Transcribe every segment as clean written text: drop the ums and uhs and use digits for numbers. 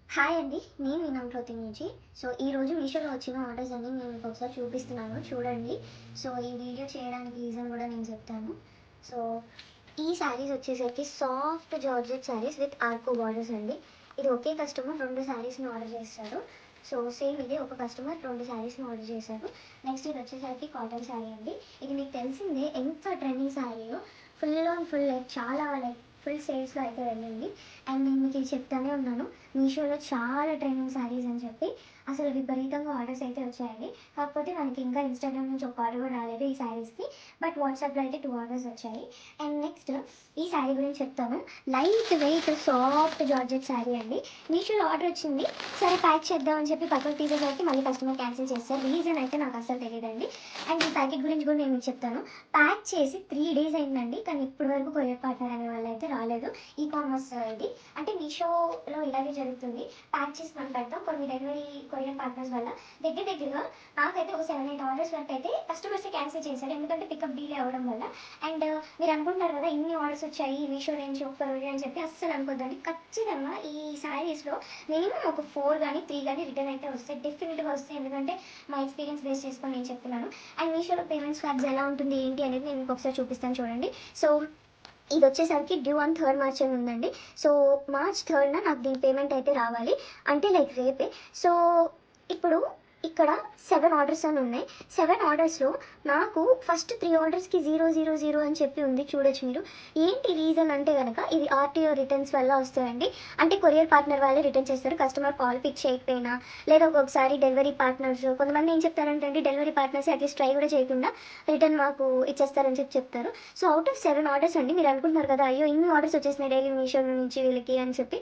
Hi అండి. నేను మీ నమ్రత నుంచి. సో, ఈరోజు మీషోలో వచ్చిన ఆర్డర్స్ అన్నీ నేను మీకు ఒకసారి చూపిస్తున్నాను చూడండి. సో, ఈ వీడియో చేయడానికి రీజన్ కూడా నేను చెప్తాను. సో, ఈ శారీస్ వచ్చేసరికి సాఫ్ట్ జార్జెట్ శారీస్ విత్ ఆర్కో బార్డర్స్ అండి. ఇది ఒకే కస్టమర్ 2 శారీస్‌ని ఆర్డర్ చేస్తారు. సో, సేమ్ ఇది ఒక కస్టమర్ 2 శారీస్‌ని ఆర్డర్ చేశారు. నెక్స్ట్ ఇది వచ్చేసరికి కాటన్ శారీ అండి. ఇది మీకు తెలిసిందే ఎంత ట్రెండింగ్ శారీయో. ఫుల్ ఆన్ ఫుల్ చాలా ఫుల్ సేల్స్‌లో అయితే వెళ్ళింది. అండ్ నేను మీకు ఇది చెప్తానే ఉన్నాను. మీషోలో చాలా ట్రెండింగ్ శారీస్ అని చెప్పి అసలు విపరీతంగా ఆర్డర్స్ అయితే వచ్చాయండి. కాకపోతే మనకి ఇంకా ఇన్‌స్టాగ్రామ్ నుంచి ఒక ఆర్డర్ కూడా రాలేదు ఈ శారీస్‌కి. బట్ వాట్సాప్‌లో అయితే 2 ఆర్డర్స్ వచ్చాయి. అండ్ నెక్స్ట్ ఈ శారీ గురించి చెప్తాను. Light weight soft georgette sari అండి. మీషోలో ఆర్డర్ వచ్చింది. సరే ప్యాక్ చేద్దామని చెప్పి పక్కకు తీసేసరికి మళ్ళీ కస్టమర్ క్యాన్సిల్ చేస్తారు. రీజన్ అయితే నాకు అస్సలు తెలియదండి. అండ్ ఈ ప్యాకెట్ గురించి కూడా నేను మీకు చెప్తాను. ప్యాక్ చేసి 3 డేస్ అయిందండి. కానీ ఇప్పటి వరకు కొరియర్ పార్ట్నర్ అనే వాళ్ళు అయితే రాలేదు. ఈ కామర్స్ ఇది అంటే మీషోలో ఇలాగే జరుగుతుంది. ప్యాక్ చేసి మనం పెడతాం. కొన్ని డెలివరీ కొరియర్ పార్ట్నర్స్ వల్ల దగ్గరగా నాకైతే ఒక 7, 8 ఆర్డర్స్ వరకు అయితే కస్టమర్స్ క్యాన్సిల్ చేశారు. ఎందుకంటే పికప్ డీలే అవ్వడం వల్ల. అండ్ మీరు అనుకుంటారు కదా ఇన్ని ఆర్డర్స్ వచ్చాయి మీషో నుంచి ఒక్క రోజు అని చెప్పి అస్సలు అనుకోద్దండి. ఖచ్చితంగా ఈ శారీస్లో మినిమం ఒక 4 కానీ 3 కానీ రిటర్న్ అయితే వస్తాయి. డెఫినెట్గా వస్తాయి. ఎందుకంటే మా ఎక్స్పీరియన్స్ బేస్ చేసుకొని నేను చెప్తున్నాను. అండ్ మీషోలో పేమెంట్స్ ఫ్లాగ్స్ ఎలా ఉంటుంది ఏంటి అనేది నేను మీకు ఒకసారి చూపిస్తాను చూడండి. సో, ఇది వచ్చేసరికి డ్యూ ఆన్ 3rd మార్చ్ అని ఉందండి. సో, మార్చ్ 3న నాకు దీని పేమెంట్ అయితే రావాలి. అంటే రేపే. సో, ఇప్పుడు ఇక్కడ 7 ఆర్డర్స్ అని ఉన్నాయి. 7 ఆర్డర్స్‌లో నాకు ఫస్ట్ 3 ఆర్డర్స్‌కి 000 అని చెప్పి ఉంది చూడొచ్చు మీరు. ఏంటి రీజన్ అంటే గనక ఇది ఆర్‌టీఓ రిటర్న్స్ వల్ల వస్తాయండి. అంటే కొరియర్ పార్ట్నర్ వాళ్ళే రిటర్న్ చేస్తారు. కస్టమర్ కాల్ పిక్ చేయకపోయినా, లేదా ఒక్కొక్కసారి డెలివరీ పార్ట్నర్స్ కొంతమంది ఏం చెప్తారంటే అండి డెలివరీ పార్ట్నర్స్ అట్లీస్ట్ ట్రై కూడా చేయకుండా రిటర్న్ మాకు ఇచ్చేస్తారని చెప్పి చెప్తారు. సో, అవుట్ ఆఫ్ 7 ఆర్డర్స్ అండి. మీరు అనుకుంటున్నారు కదా అయ్యో ఇన్ని ఆర్డర్స్ వచ్చేసినాయి డైలీ మీషో నుంచి వీళ్ళకి అని చెప్పి.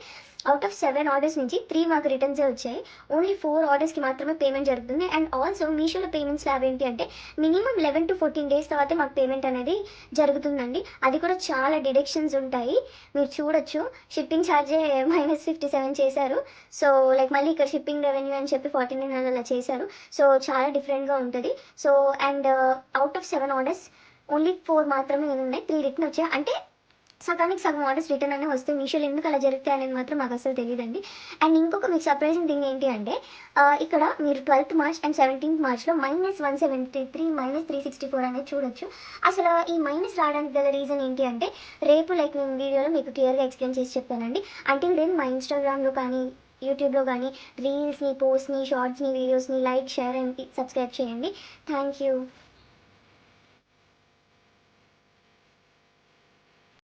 అవుట్ ఆఫ్ 7 ఆర్డర్స్ నుంచి 3 మాకు రిటర్న్సే వచ్చాయి. ఓన్లీ 4 ఆర్డర్స్‌కి మాత్రమే పేమెంట్ జరుగుతుంది. అండ్ ఆల్సో మీషోలో పేమెంట్ స్లాబ్ ఏంటి అంటే మినిమమ్ 11-14 డేస్ తర్వాతే మాకు పేమెంట్ అనేది జరుగుతుందండి. అది కూడా చాలా డిడక్షన్స్ ఉంటాయి. మీరు చూడొచ్చు. షిప్పింగ్ ఛార్జే -57 చేశారు. సో, మళ్ళీ ఇక్కడ షిప్పింగ్ రెవెన్యూ అని చెప్పి 49 అలా చేశారు. సో, చాలా డిఫరెంట్‌గా ఉంటది. So, and out of 7 orders only 4 మాత్రమే ఉన్నాయి. 3 రిటర్న్ వచ్చాయి. అంటే సగానికి సగం ఆర్డర్స్ రిటర్న్ అనేవి వస్తాయి. మీషోలో ఎందుకు అలా జరుగుతాయి అనేది మాత్రం మాకు అసలు తెలీదండి. అండ్ ఇంకొక మీకు సర్ప్రైజింగ్ థింగ్ ఏంటి అంటే ఇక్కడ మీరు 12th మార్చ్ అండ్ 17th మార్చ్‌లో -173, -364 అనేది చూడొచ్చు. అసలు ఈ మైనస్ రావడానికి గల రీజన్ ఏంటి అంటే రేపు నేను వీడియోలో మీకు క్లియర్‌గా ఎక్స్‌ప్లెయిన్ చేసి చెప్తానండి. అంటిల్ దెన్ మా ఇన్‌స్టాగ్రామ్‌లో కానీ, యూట్యూబ్‌లో కానీ రీల్స్‌ని, పోస్ట్‌ని, షార్ట్స్‌ని, వీడియోస్‌ని లైక్, షేర్ అండ్ సబ్స్క్రైబ్ చేయండి. Thank you.